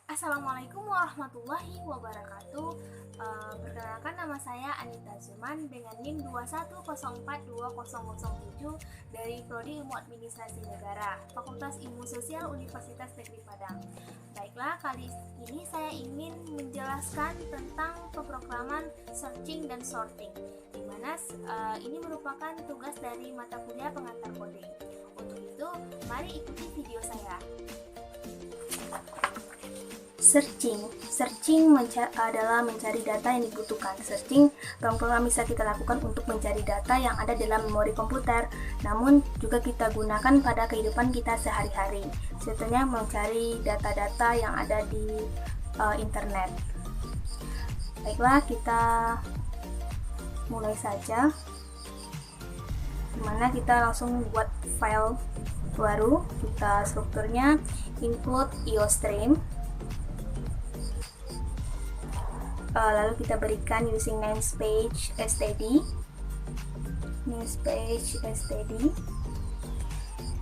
Assalamualaikum warahmatullahi wabarakatuh. Perkenalkan, nama saya Anita Zuman dengan NIM 210420007 dari Prodi Ilmu Administrasi Negara, Fakultas Ilmu Sosial Universitas Negeri Padang. Baiklah, kali ini saya ingin menjelaskan tentang pemrograman searching dan sorting, di mana ini merupakan tugas dari mata kuliah pengantar coding. Untuk itu, mari ikuti video saya. Searching adalah mencari data yang dibutuhkan. Searching program bisa kita lakukan untuk mencari data yang ada dalam memori komputer, namun juga kita gunakan pada kehidupan kita sehari-hari. Contohnya mencari data-data yang ada di internet. Baiklah, kita mulai saja. Dimana kita langsung buat file baru. Kita strukturnya include iostream. Lalu kita berikan using namespace std,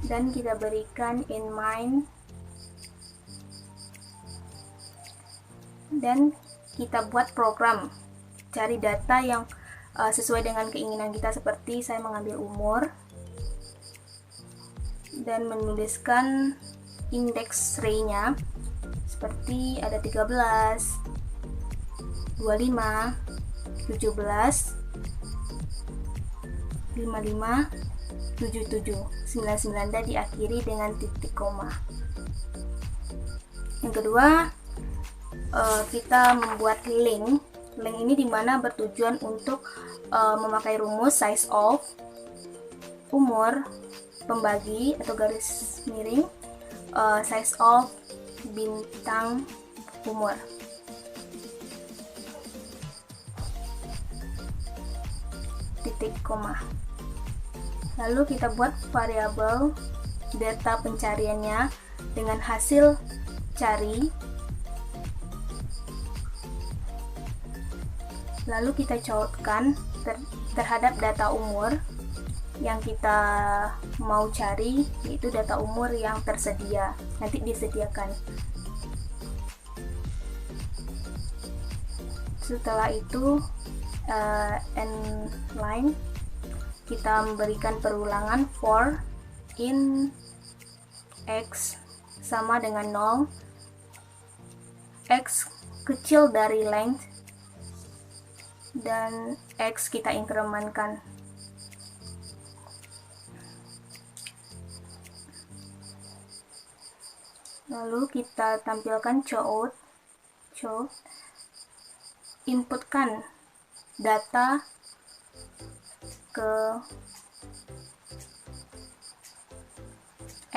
dan kita berikan in main, dan kita buat program cari data yang sesuai dengan keinginan kita, seperti saya mengambil umur dan menuliskan index array-nya seperti ada 13, 25, 17, 55, 77, 99 dan diakhiri dengan titik koma. Yang kedua, kita membuat link. Link ini dimana bertujuan untuk memakai rumus size of, umur, pembagi atau garis miring, size of, bintang, umur. Titik koma. Lalu kita buat variabel data pencariannya dengan hasil cari. Lalu kita colokkan terhadap data umur yang kita mau cari, yaitu data umur yang tersedia, nanti disediakan. Setelah itu end line kita memberikan perulangan for in x sama dengan 0, x kecil dari length, dan x kita incrementkan. Lalu kita tampilkan count, inputkan data ke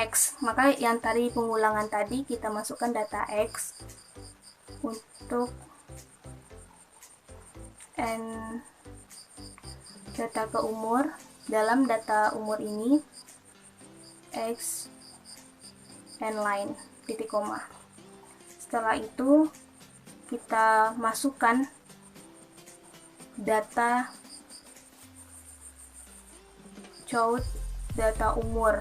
X. Maka yang tadi pengulangan tadi kita masukkan data X untuk and data ke umur. Dalam data umur ini X and line titik koma. Setelah itu kita masukkan data count, data umur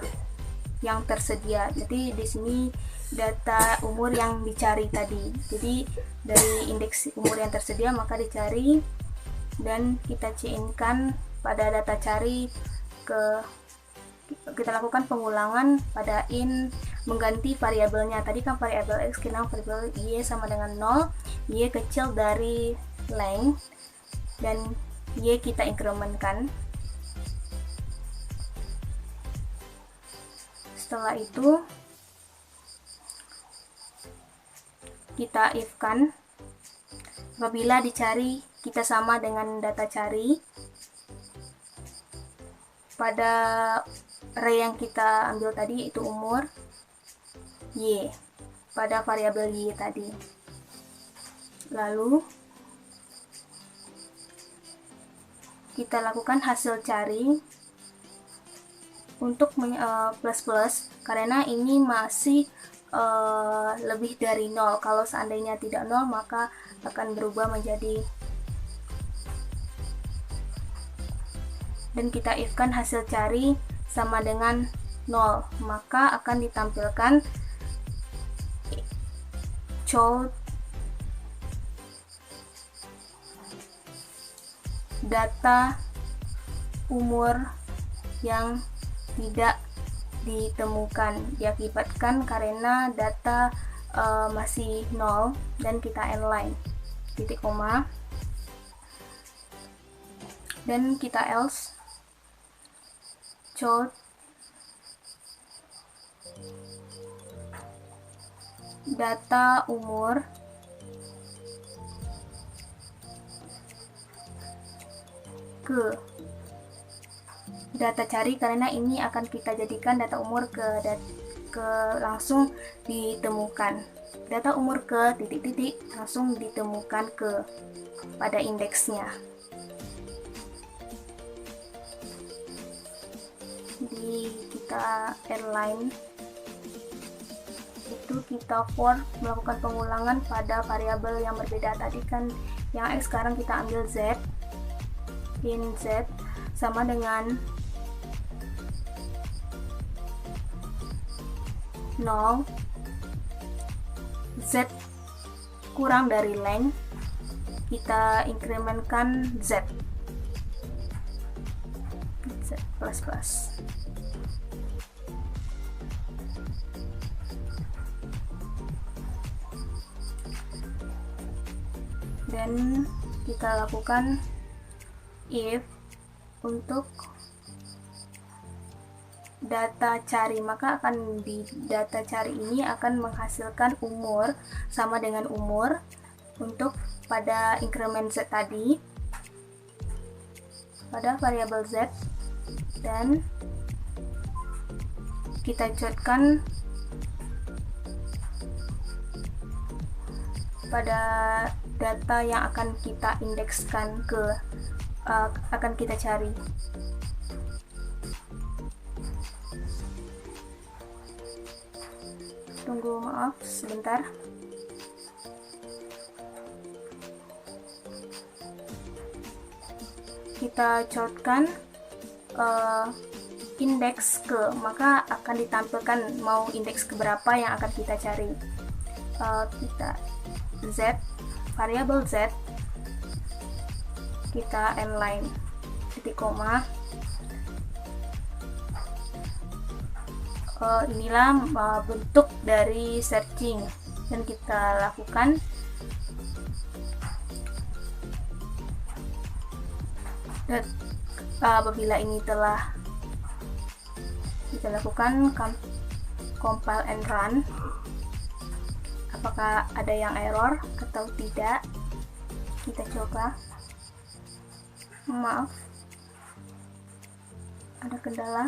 yang tersedia. Jadi di sini data umur yang dicari tadi. Jadi dari indeks umur yang tersedia maka dicari, dan kita chain-kan pada data cari kita lakukan pengulangan pada in mengganti variabelnya. Tadi kan variabel x, kita variabel y sama dengan 0, y kecil dari length, dan y kita incrementkan. Setelah itu kita if-kan apabila dicari kita sama dengan data cari pada array yang kita ambil tadi, yaitu umur, y pada variabel y tadi. Lalu kita lakukan hasil cari untuk plus karena ini masih lebih dari 0. Kalau seandainya tidak 0 maka akan berubah menjadi, dan kita if-kan hasil cari sama dengan 0, maka akan ditampilkan child data umur yang tidak ditemukan diakibatkan karena data masih 0 dan kita inline titik koma dan kita else child data umur ke data cari, karena ini akan kita jadikan data umur ke langsung ditemukan. Data umur ke titik-titik langsung ditemukan ke pada indeksnya. Jadi kita airline itu kita for melakukan pengulangan pada variabel yang berbeda. Tadi kan yang X, sekarang kita ambil Z. In Z sama dengan 0, Z kurang dari length, kita incrementkan Z plus. Dan kita lakukan if untuk data cari, maka akan di data cari ini akan menghasilkan umur sama dengan umur untuk pada increment Z tadi pada variabel Z, dan kita codkan pada data yang akan kita indekskan ke akan kita cari. Tunggu, maaf sebentar. Kita codkan indeks ke, maka akan ditampilkan mau indeks ke berapa yang akan kita cari. Kita Z, variabel Z, kita inline titik koma. Inilah bentuk dari searching, dan kita lakukan dan apabila ini telah kita lakukan compile and run, apakah ada yang error atau tidak, kita coba. Maaf, ada kendala.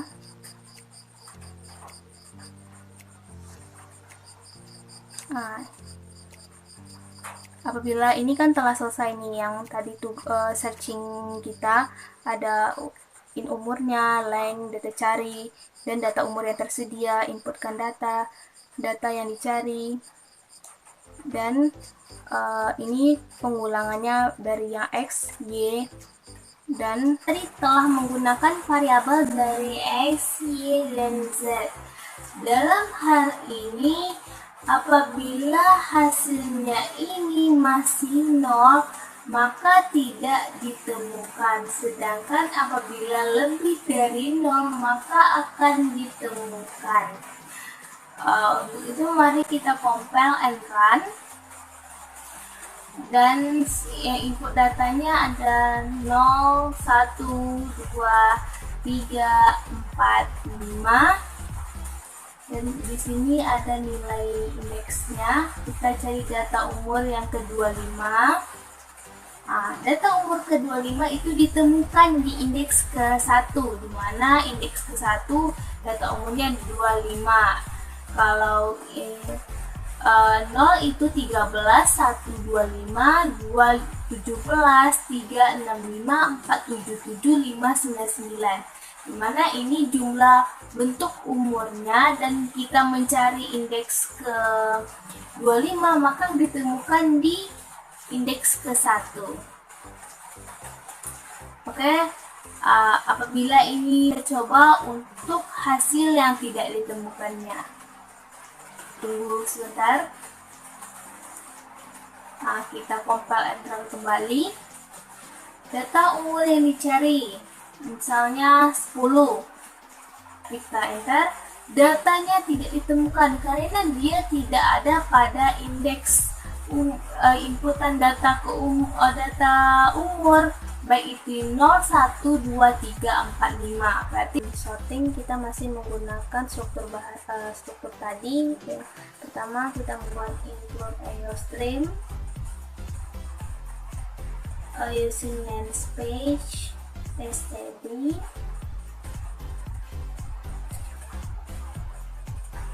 Apabila ini kan telah selesai nih, yang tadi tuh searching kita ada in umurnya, length, data cari, dan data umur yang tersedia, inputkan data yang dicari, dan ini pengulangannya dari yang X, Y, dan tadi telah menggunakan variabel dari X, Y, dan Z. Dalam hal ini, apabila hasilnya ini masih 0, maka tidak ditemukan. Sedangkan apabila lebih dari 0, maka akan ditemukan. Untuk itu mari kita compile and run. Dan yang input datanya ada 0, 1, 2, 3, 4, 5. Dan di sini ada nilai indeksnya. Kita cari data umur yang ke-25. Data umur ke-25 itu ditemukan di indeks ke-1, di mana indeks ke-1 data umurnya 25. Kalau 0 itu 13, 1, 25, 2, 17, 3, 65, 4, 77, 5, 99. Dimana ini jumlah bentuk umurnya, dan kita mencari indeks ke 25, maka ditemukan di indeks ke 1. Oke, apabila ini kita coba untuk hasil yang tidak ditemukannya, tunggu sebentar. Nah, kita compile and run kembali. Data umur yang dicari, misalnya 10. Kita enter, datanya tidak ditemukan karena dia tidak ada pada indeks inputan data data umur, baik itu 0, 1, 2, 3, 4, 5. Berarti sorting kita masih menggunakan struktur tadi. Pertama kita membuat include IOStream using namespace std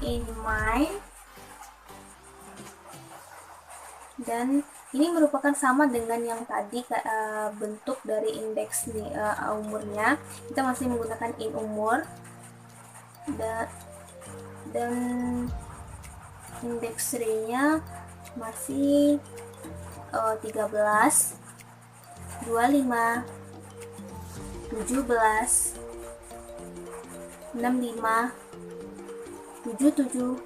in mind, dan ini merupakan sama dengan yang tadi bentuk dari indeks umurnya. Kita masih menggunakan in umur dan indeks nya masih 13, 25, 17, 65, 77,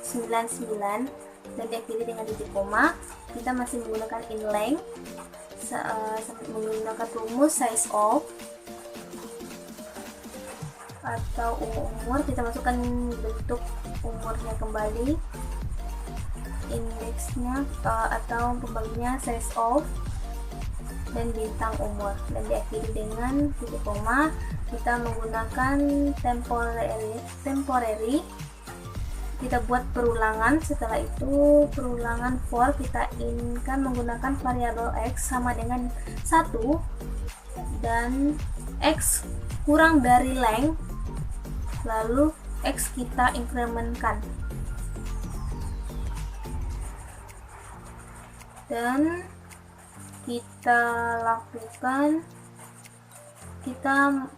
99, dan diakhiri dengan titik koma. Kita masih menggunakan in length, menggunakan rumus size of atau umur. Kita masukkan bentuk umurnya kembali, indeksnya atau pembaginya size of, dan bintang umur, dan diakhiri dengan titik koma. Kita menggunakan temporary. Kita buat perulangan. Setelah itu perulangan for kita inkan menggunakan variabel x sama dengan 1 dan x kurang dari length, lalu x kita incrementkan, dan kita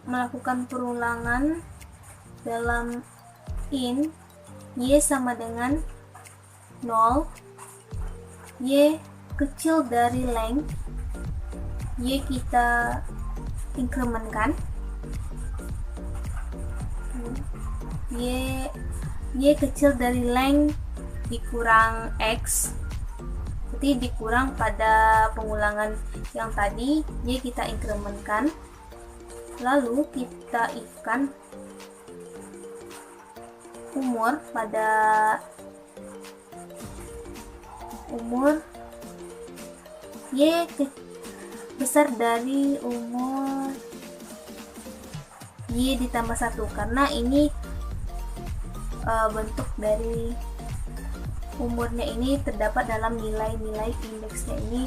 melakukan perulangan dalam in y sama dengan 0, y kecil dari length, y kita incrementkan, y kecil dari length dikurang x, berarti dikurang pada pengulangan yang tadi, y kita incrementkan, lalu kita if-kan umur pada umur y besar dari umur y ditambah 1, karena ini bentuk dari umurnya ini terdapat dalam nilai-nilai indeksnya ini,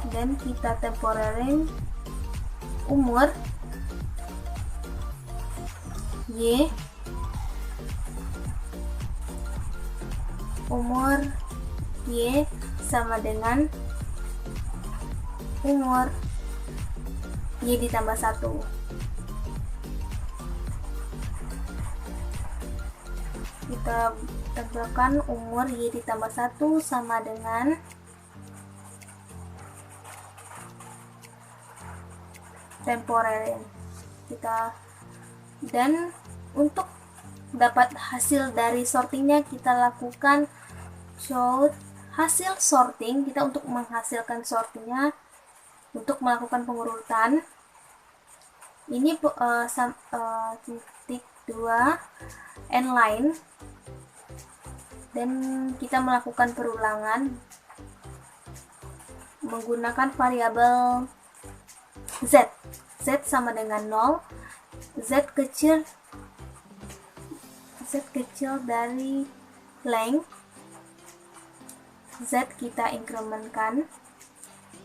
dan kita temporary umur y sama dengan umur y ditambah 1. Kita tambahkan umur y ditambah 1 sama dengan temporary. Dan untuk dapat hasil dari sortingnya, kita lakukan show hasil sorting. Kita untuk menghasilkan sortingnya, untuk melakukan pengurutan ini titik 2 end line, dan kita melakukan perulangan menggunakan variabel z sama dengan 0, z kecil dari length, z kita incrementkan,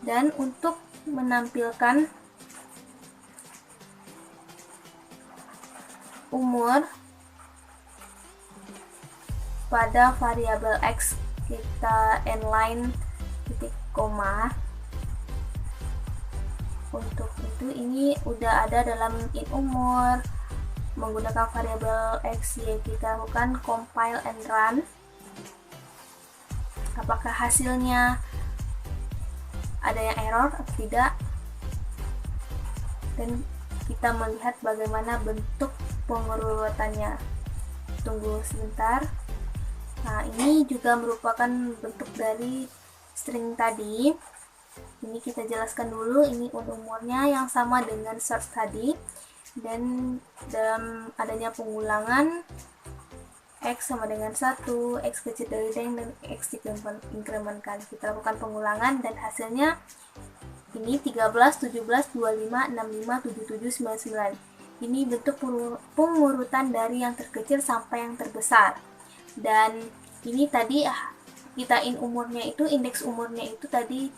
dan untuk menampilkan umur pada variabel x, kita inline titik koma. Untuk itu ini udah ada dalam in umur, menggunakan variabel x, y. Kita lakukan compile and run. Apakah hasilnya ada yang error atau tidak, dan kita melihat bagaimana bentuk pengurutannya. Tunggu sebentar. Nah, ini juga merupakan bentuk dari string tadi, ini kita jelaskan dulu, ini umurnya yang sama dengan source tadi, dan dalam adanya pengulangan X sama dengan 1, X kecil dari dan X diinkrementkan. Kita lakukan pengulangan dan hasilnya ini 13, 17, 25, 65, 77, 99. Ini bentuk pengurutan dari yang terkecil sampai yang terbesar. Dan ini tadi kita indeks umurnya itu tadi